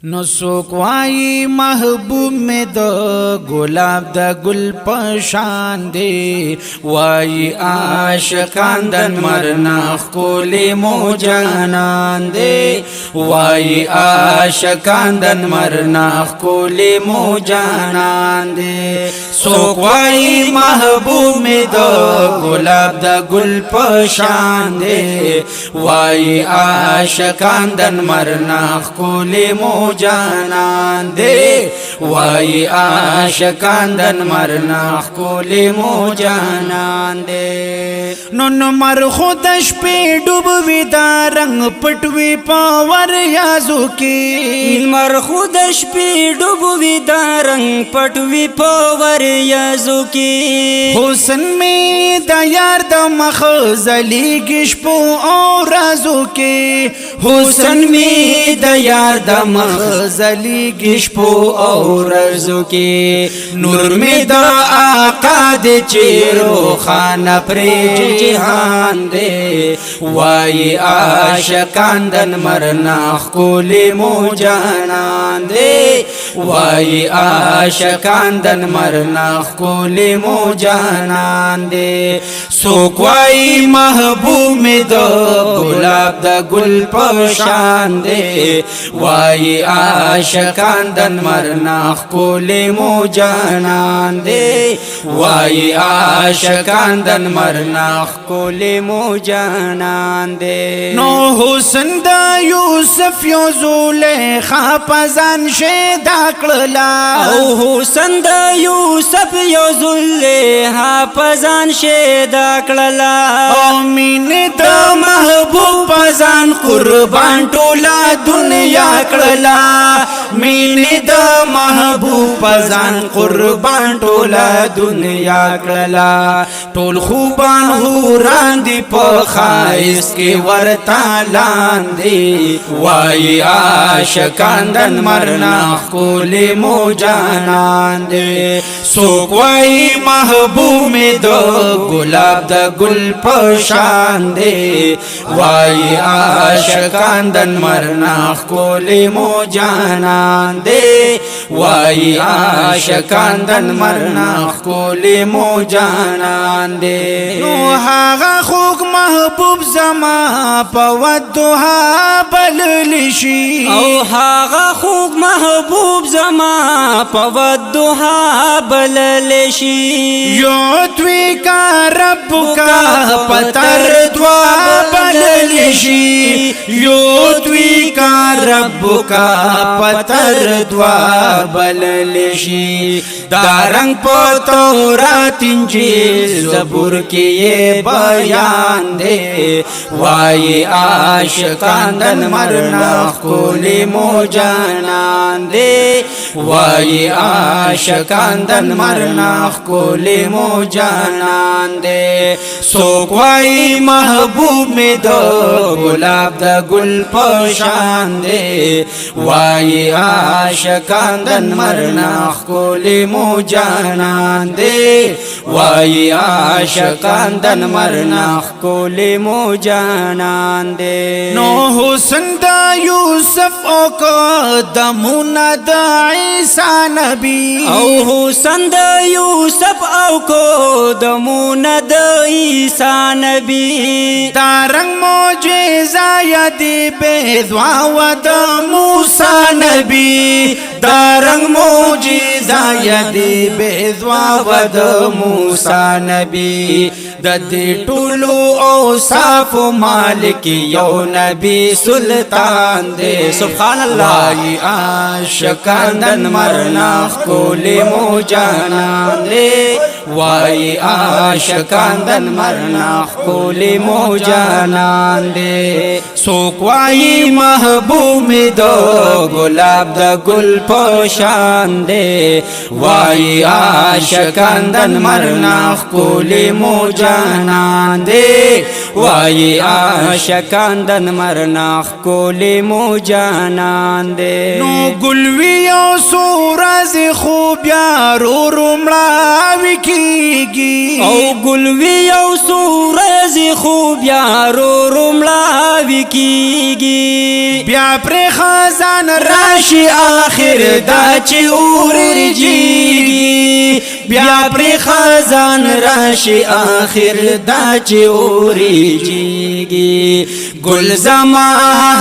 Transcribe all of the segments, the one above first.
نو سوک وائی محبوب میں دو گلاب دا گل پشان دے وائی عاشقان دن مرنا خکولی مو جانان دے وائی عاشقان دن مرنا خکولی مو جانان دے سوک وائی محبوب میں دو گلاب دا گل پشان دے وائی عاشقان دن مرنا خکولی مو جانان دے وائی عاشقان دن مرنا خکولی مو جانان دے نن مر خودش پہ ڈوبوی دا رنگ پٹوی پاور یازو کی مر خودش پہ ڈوبوی دا رنگ پٹوی پاور یازو کی حسن میں دا یار دا مخزلی گشپو اور رازو کی حسن میں دا یار دا مخزلی گشپو اور رازو کی نور میں دا آقا دے چیرو خانہ پری جہان دے وائی عاشقان دن مرنا خکولی مو جانان دے وائی عاشقان دن مرنا خکولی مو جانان دے سوک وائی محبوب میں دو گلاب دا گل پشان دے وائی عاشقان دن مرنا خکولی مو جانان دے وائی عاشقان دن مرنا خکولی مو جانان دے نو حسن دا یوسف یو زلیخا پزان شیدا کړلا او حسن دا یوسف یو زلیخا پزان شیدا کړلا او مین دا محبوب پزان قربان ټولا دنیا کړلا مین دا محبوب پزان قربان ټولا دنیا کړلا ټول خوبان هوران دی په خایس کې ورتا لاندې وای عاشقان دن مرنا خکولی مو جانان دے سوک وای محبوب میں دو گلاب دا گل پشان دے وای عاشقان دن مرنا خکولی مو جانان دے وای عاشقان دن مرنا خکولی مو جانان دے نو هاغا خوک محبوب زما پودوها بللشی او هاغا خوک محبوب زما پودوها بللشی یوتوی کا رب کا پتر دوا بللشی یوتوی کا رب کا پتر دوا بللشی دارنگ پتورات انجیل زبور کی یہ بیان دے وائی عاشقان دن مرنا خکولی مو جانان دے وائی عاشقان دن مرنا خکولی مو جانان دے سوک وائی محبوب میں دو گلاب دا گل پشان دے وائی عاشقان دن مرنا خکولی مو جانان دے وائی عاشقان دن مرنا خکولی مو جانان دے نو حسن دا یوسف او قدمونا دا عیسیٰ نبی او حسن دا یوسف او قدمونا دا عیسیٰ نبی دارنگ موجزہ یدی بیدوا و دا موسیٰ نبی دارنگ موجزہ یدی بیدوا و دا موسیٰ نبی ددی ټولو او صاف مالک یو نبی سلطان دے سبحان اللہ وائی عاشقان دن مرنا خکولی مو جانان دے وائی عاشقان دن مرنا خکولی مو جانان دے سوک وائی محبوب میں دو گلاب دا گل پشان دے وائی عاشقان دن مرنا خکولی مو جانان دے وائی عاشقان دن مرنا خکولی مو جانان دے نو گلوی او سورز خوب یارو رمڑاوی کی گی او گلوی او سورز زی خوب یارو رملاوی کیگی بیا پر خزان راشي آخر دا چې اورجیږي بیا پر خزان راشي آخر دا چې اورجیږي گل زما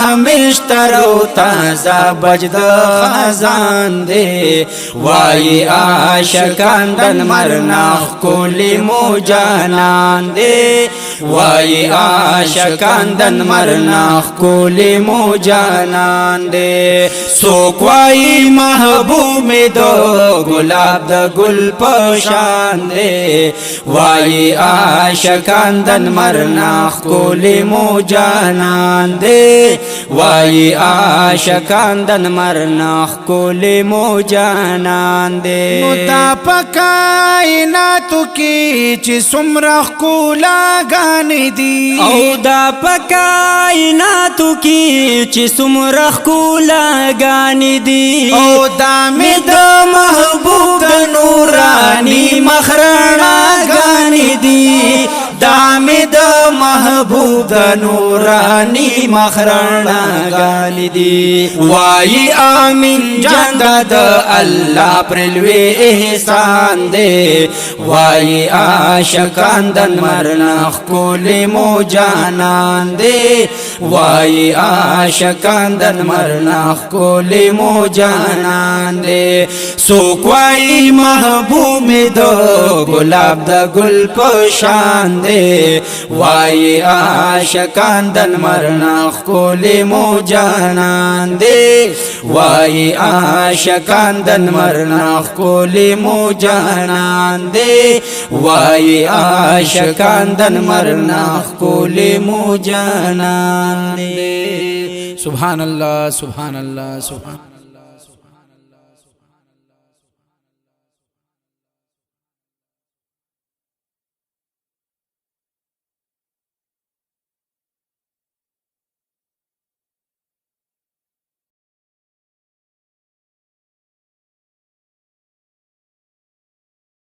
همیشتر او تازه بجد خزان دے وای عاشقان دن مرناخ کولی مو جانان دے وای عاشقان دن مرناخ کولی مو جانان دے سوک وای محبوب دو گلاب دا گل پشان دے وای عاشقان دن مرناخ کولی مو جانان دے وای عاشقان دن مرناخ کولی مو جانان دے نو تا پکائناتو کی چی سمرخ کولا گانی دی او دا پکائناتو کی چی سمرخ کولا گانی دی او دا می دا محبوب دا نورانی مخرانا گانی دی دا می دا محبوب دا نورانی مخرانا گانی دی وای آمین جان دا اللہ پرلوی احسان دے وای عاشقان دن مرناخ کولی مو جانان دے وای عاشقان دن مرناخ کولی مو جانان دے سوک وای محبوب دو گلاب دا گل پشان دے وای عاشقان دن مرناخ کولی مو جانان دے وای عاشقان دن مرناخ کولی مو جانان دے وای عاشقان دن مرناخ کولی مو جانان دے سبحان اللہ سبحان اللہ سبحان